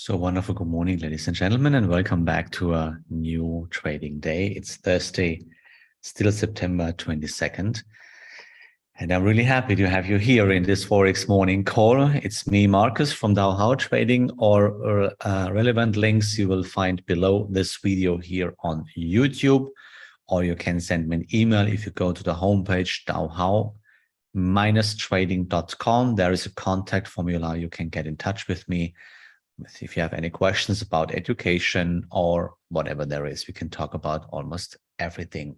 So wonderful. Good morning, ladies and gentlemen, and welcome back to a new trading day. It's Thursday, still September 22nd. And I'm really happy to have you here in this Forex Morning Call. It's me, Marcus, from DowHow Trading, or relevant links you will find below this video here on YouTube, or you can send me an email if you go to the homepage, DowHow-trading.com. There is a contact formula. You can get in touch with me. If you have any questions about education or whatever there is, we can talk about almost everything.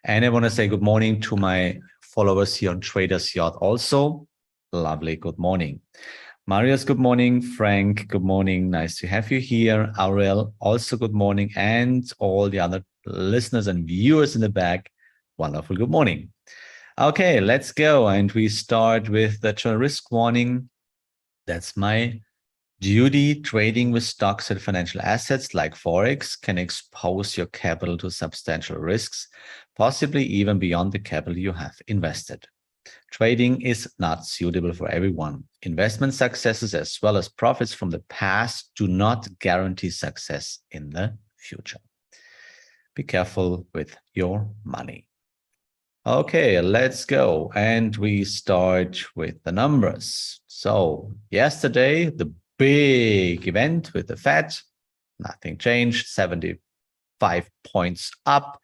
And I want to say good morning to my followers here on Traders Yacht also. Lovely, good morning. Marius, good morning. Frank, good morning. Nice to have you here. Aurel, also good morning. And all the other listeners and viewers in the back, wonderful good morning. Okay, let's go. And we start with the risk warning. That's my duty. Trading with stocks and financial assets like Forex can expose your capital to substantial risks, possibly even beyond the capital you have invested. Trading is not suitable for everyone. Investment successes as well as profits from the past do not guarantee success in the future. Be careful with your money. Okay, let's go. And we start with the numbers. So yesterday, the big event with the Fed, nothing changed, 75 points up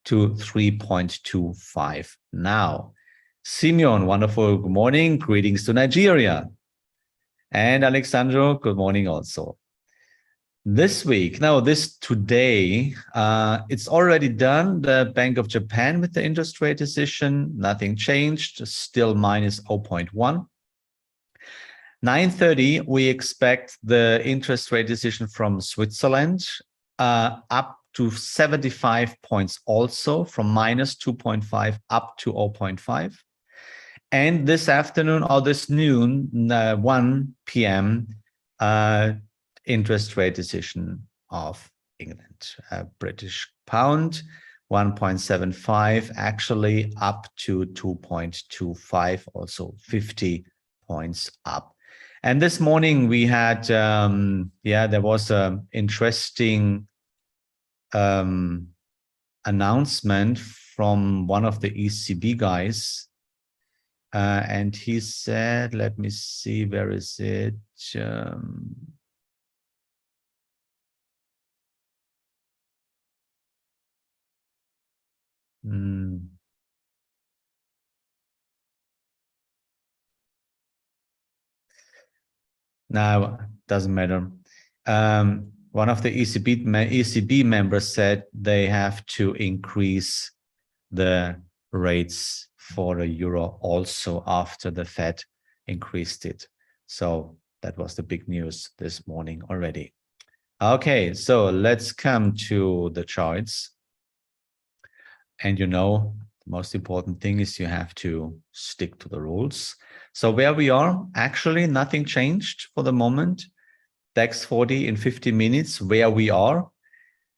to 3.25 now. Simeon, wonderful good morning, greetings to Nigeria. And Alexandro, good morning also. This week, today, it's already done, the Bank of Japan with the interest rate decision, nothing changed, still minus 0.1. 9:30, we expect the interest rate decision from Switzerland, up to 75 points also, from minus 2.5 up to 0.5. And this afternoon or this noon, 1 p.m., interest rate decision of England. British pound, 1.75, actually up to 2.25, also 50 points up. And this morning we had, there was an interesting announcement from one of the ECB guys. And he said, let me see, where is it? Now, doesn't matter. One of the ECB members said they have to increase the rates for the euro also after the Fed increased it. So that was the big news this morning already. Okay, so let's come to the charts. And the most important thing is you have to stick to the rules. So where we are, actually nothing changed for the moment. DAX 40 in 50 minutes, where we are.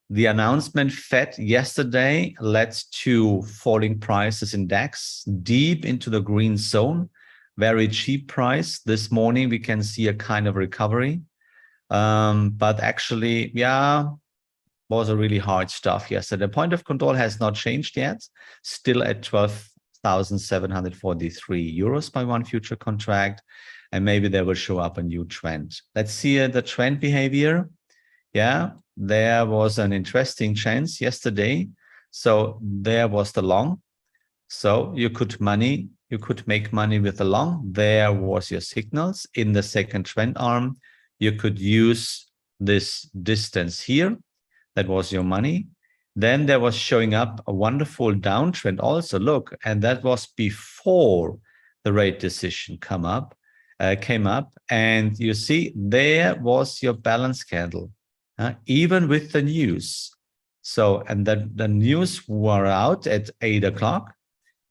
The announcement Fed yesterday led to falling prices in DAX, deep into the green zone, very cheap price. This morning we can see a kind of recovery. But actually, was a really hard stuff yesterday. The point of control has not changed yet, still at 12,743 euros by one future contract, and maybe there will show up a new trend. Let's see the trend behavior. Yeah, there was an interesting chance yesterday. So there was the long. So you could make money with the long. There was your signals in the second trend arm. You could use this distance here. That was your money. Then there was showing up a wonderful downtrend also, look, and that was before the rate decision came up. And you see, there was your balance candle, even with the news. So, and the news were out at 8 o'clock.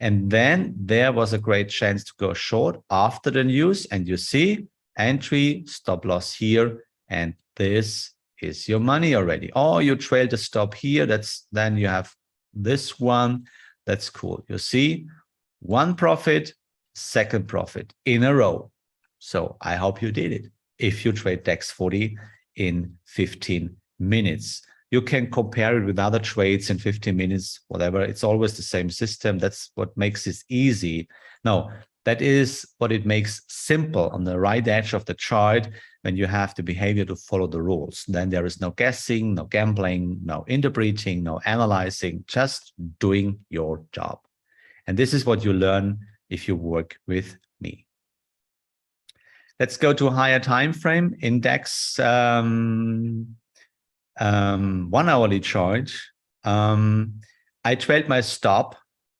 And then there was a great chance to go short after the news. And you see, entry, stop loss here, and this is your money already. Or you trailed the stop here. Then you have this one. That's cool. You see, one profit, second profit in a row. So I hope you did it. If you trade DAX 40 in 15 minutes. You can compare it with other trades in 15 minutes, whatever. It's always the same system. That's what makes it easy. No, that is what it makes simple on the right edge of the chart when you have the behavior to follow the rules. Then there is no guessing, no gambling, no interpreting, no analyzing, just doing your job. And this is what you learn if you work with me. Let's go to a higher time frame index. 1 hourly chart. I trailed my stop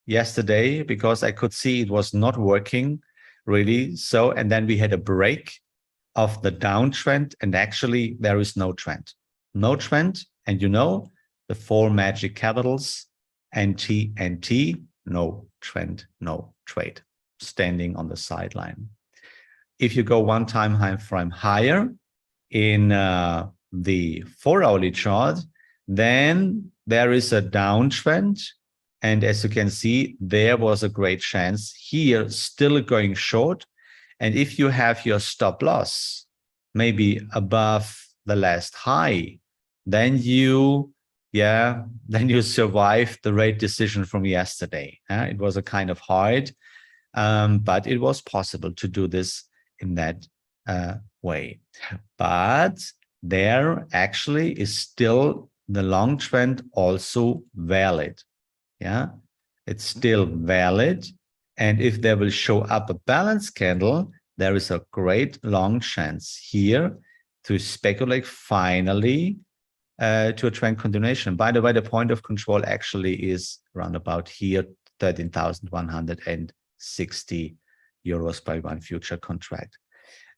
yesterday because I could see it was not working really. So, and then we had a break of the downtrend, and actually there is no trend. No trend, and you know the 4 magic capitals, NT, NT, no trend, no trade, standing on the sideline. If you go 1 time frame higher in the 4 hourly chart, then there is a downtrend. And as you can see, there was a great chance here still going short. And if you have your stop loss maybe above the last high, then you survived the rate decision from yesterday. It was a kind of hard, but it was possible to do this in that way. But there actually is still the long trend also valid. Yeah, it's still valid. And if there will show up a balance candle, there is a great long chance here to speculate finally to a trend continuation. By the way, the point of control actually is around about here, 13,160 euros by 1 future contract.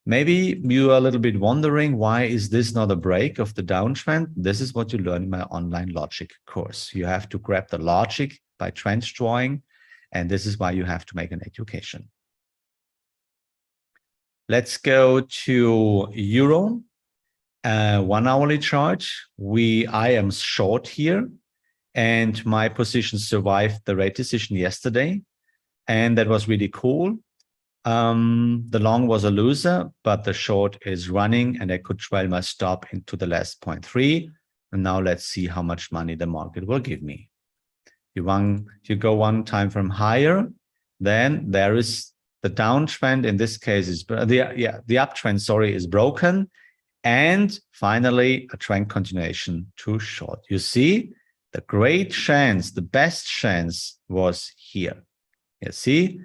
Maybe you are a little bit wondering, why is this not a break of the downtrend? This is what you learn in my online logic course. You have to grab the logic by trend drawing, and this is why you have to make an education. Let's go to Euro, 1 hourly chart. I am short here, and my position survived the rate decision yesterday, and that was really cool. The long was a loser, but the short is running, and I could trail my stop into the last 0.3. And now let's see how much money the market will give me. If you go 1 time frame higher, then there is the downtrend. In this case, is the uptrend, sorry, is broken, and finally a trend continuation to short. You see, the great chance, the best chance was here. You see.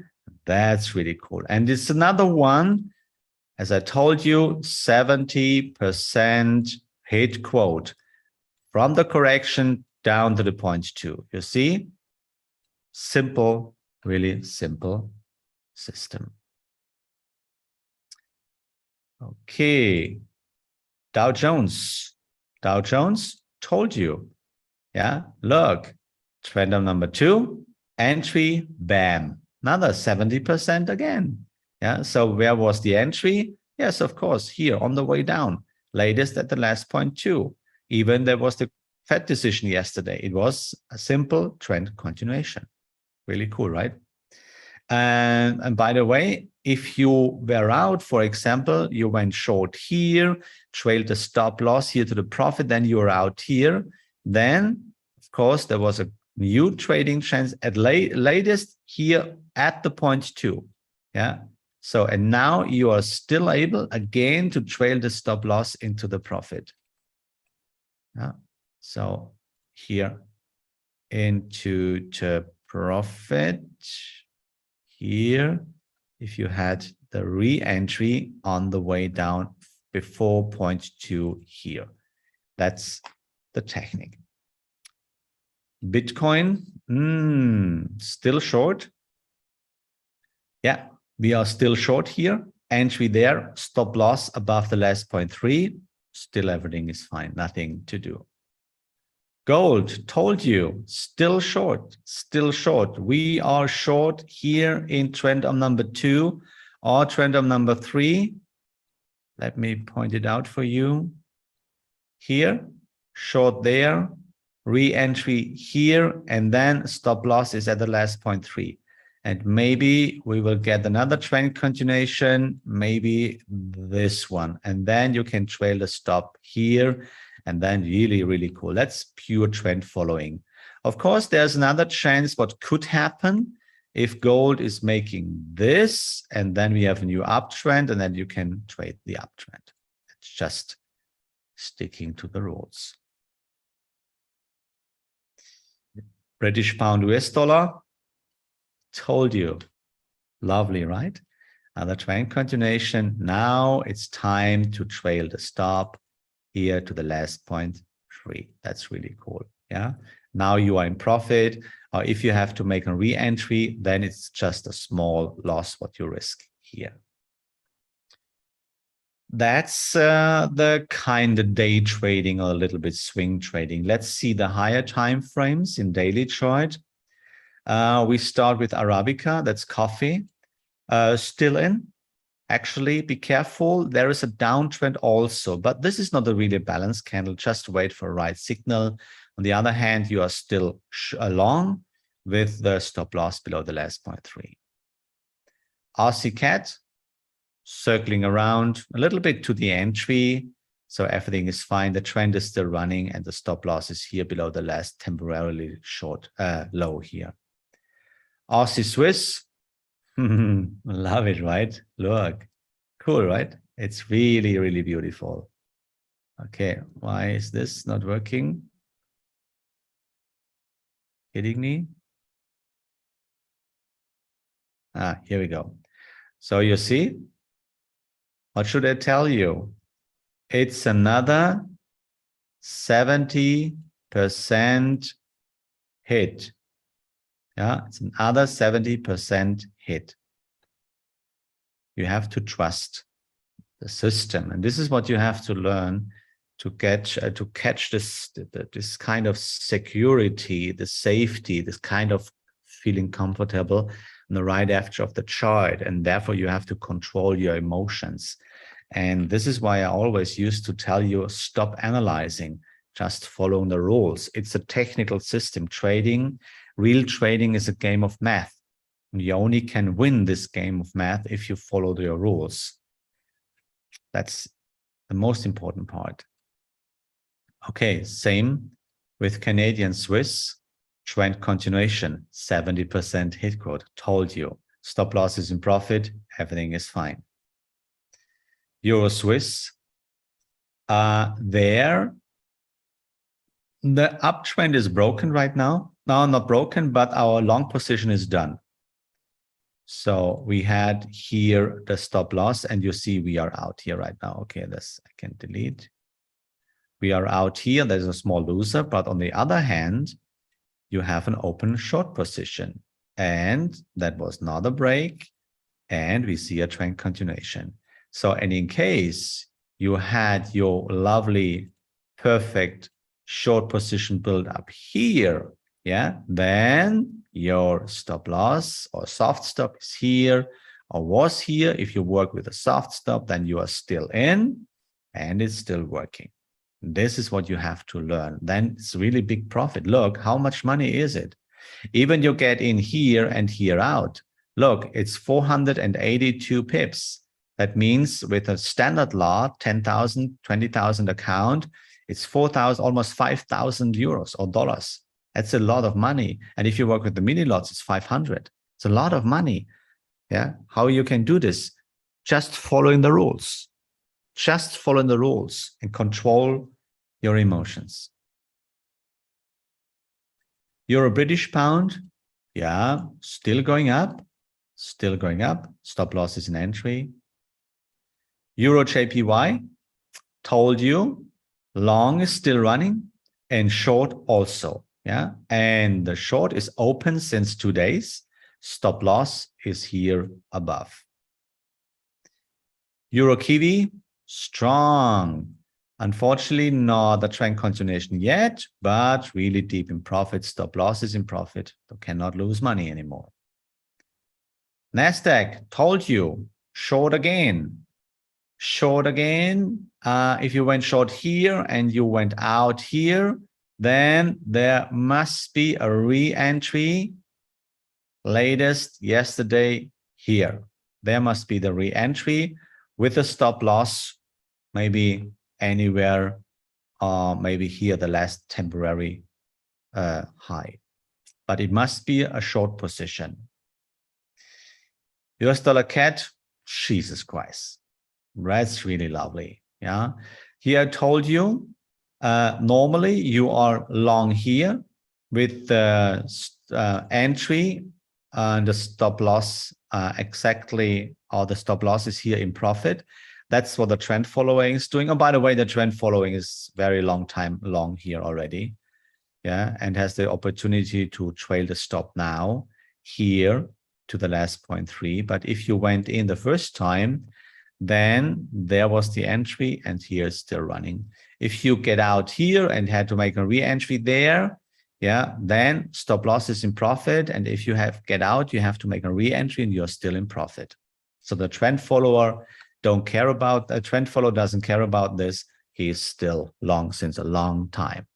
That's really cool. And it's another one, as I told you, 70% hit quote from the correction down to the 0.2. You see, simple, really simple system. Okay, Dow Jones told you, yeah, look, trend of number 2, entry, bam. Another 70% again. Yeah. So where was the entry? Yes, of course, here on the way down. Latest at the last 0.2. Even there was the Fed decision yesterday. It was a simple trend continuation. Really cool, right? And by the way, if you were out, for example, you went short here, trailed the stop loss here to the profit, then you were out here. Then, of course, there was a new trading chance at latest here at the 0.2. Yeah. So, and now you are still able again to trail the stop loss into the profit. Yeah. So here into the profit here, if you had the re-entry on the way down before 0.2 here, that's the technique. Bitcoin, still short. Yeah, we are still short here. Entry there, stop loss above the last 0.3. Still everything is fine, nothing to do. Gold, told you, still short, still short. We are short here in trend of number 2 or trend of number 3. Let me point it out for you. Here, short there. Re-entry here, and then stop loss is at the last 0.3. And maybe we will get another trend continuation, maybe this one. And then you can trail the stop here. And then really, really cool. That's pure trend following. Of course, there's another chance what could happen if gold is making this, and then we have a new uptrend, and then you can trade the uptrend. It's just sticking to the rules. British pound, US dollar. Told you. Lovely, right? Another trend continuation. Now it's time to trail the stop here to the last point 3. That's really cool. Yeah. Now you are in profit. Or if you have to make a re-entry, then it's just a small loss what you risk here. That's the kind of day trading or a little bit swing trading. Let's see the higher time frames in daily chart. We start with Arabica, that's coffee, still in. Actually, be careful. There is a downtrend also, but this is not a really balanced candle. Just wait for a right signal. On the other hand, you are still long with the stop loss below the last 0.3. RC CAT, circling around a little bit to the entry. So everything is fine. The trend is still running and the stop loss is here below the last temporarily short low here. RC Swiss, love it, right? Look, cool, right? It's really, really beautiful. Okay, why is this not working? Kidding me? Ah, here we go. So you see, what should I tell you? It's another 70% hit. Yeah, it's another 70% hit. You have to trust the system, and this is what you have to learn to catch this kind of security, the safety, this kind of feeling comfortable on the right edge of the chart, and therefore you have to control your emotions. And this is why I always used to tell you, stop analyzing, just following the rules. It's a technical system. Trading, real trading is a game of math. And you only can win this game of math if you follow your rules. That's the most important part. Okay, same with Canadian Swiss. Trend continuation, 70% hit quote. Told you. Stop loss is in profit. Everything is fine. Euro Swiss. There, the uptrend is broken right now. No, not broken, but our long position is done. So we had here the stop loss, and you see we are out here right now. Okay, this I can delete. We are out here. There's a small loser, but on the other hand, you have an open short position, and that was not a break, and we see a trend continuation. So, and in case you had your lovely, perfect short position build up here, yeah, then your stop loss or soft stop is here or was here. If you work with a soft stop, then you are still in and it's still working. This is what you have to learn. Then it's really big profit. Look, how much money is it? Even you get in here and here out. Look, it's 482 pips. That means with a standard lot, 10,000, 20,000 account, it's 4,000, almost 5,000 euros or dollars. That's a lot of money. And if you work with the mini lots, it's 500. It's a lot of money. Yeah. How you can do this? Just following the rules. Just following the rules and control your emotions. Euro British pound. Yeah. Still going up. Still going up. Stop loss is an entry. Euro JPY, told you, long is still running and short also. Yeah, and the short is open since 2 days. Stop loss is here above. Euro Kiwi, strong. Unfortunately, not the trend continuation yet, but really deep in profit. Stop loss is in profit. You cannot lose money anymore. Nasdaq, told you, short again. Short again. If you went short here and you went out here, then there must be a re-entry latest yesterday here. There must be the re-entry with a stop loss, maybe anywhere, maybe here, the last temporary high. But it must be a short position. US dollar CAD, Jesus Christ. That's really lovely. Yeah. Here I told you, normally you are long here with the entry and the stop loss exactly, or the stop loss is here in profit. That's what the trend following is doing. Oh, by the way, the trend following is very long time long here already. Yeah, and has the opportunity to trail the stop now here to the last 0.3. But if you went in the first time, then there was the entry, and here it's still running. If you get out here and had to make a re-entry there, yeah, then stop loss is in profit. And if you get out, you have to make a re-entry and you're still in profit. So the trend follower doesn't care about this. He is still long since a long time.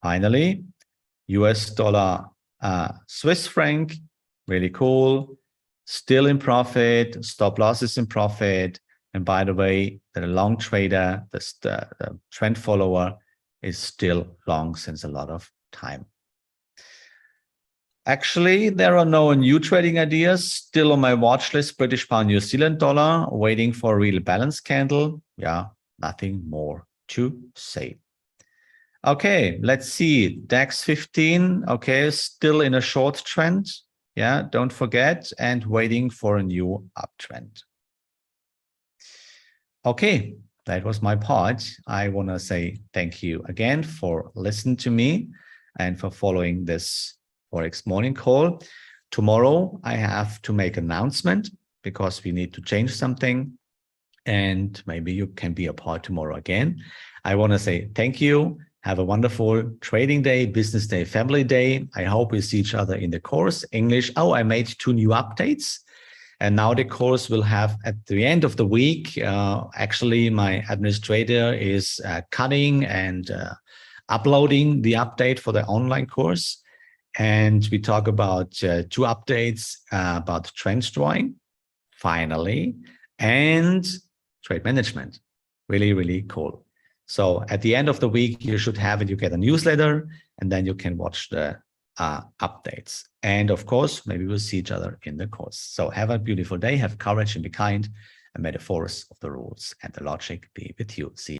Finally, US dollar Swiss franc, really cool. Still in profit, stop loss is in profit. And by the way, the long trader, the trend follower, is still long since a lot of time. Actually, there are no new trading ideas. Still on my watch list, British pound, New Zealand dollar, waiting for a real balance candle. Yeah, nothing more to say. Okay, let's see. DAX 15, okay, still in a short trend. Yeah, don't forget, and waiting for a new uptrend. Okay, that was my part. I want to say thank you again for listening to me and for following this Forex Morning Call. Tomorrow, I have to make an announcement because we need to change something, and maybe you can be a part tomorrow again. I want to say thank you. Have a wonderful trading day, business day, family day. I hope we see each other in the course. English. Oh, I made 2 new updates. And now the course will have at the end of the week, actually my administrator is cutting and uploading the update for the online course. And we talk about 2 updates about trend drawing, finally, and trade management. Really, really cool. So at the end of the week, you should have it. You get a newsletter, and then you can watch the updates. And of course, maybe we'll see each other in the course. So have a beautiful day. Have courage and be kind. And may the force of the rules and the logic be with you. See you.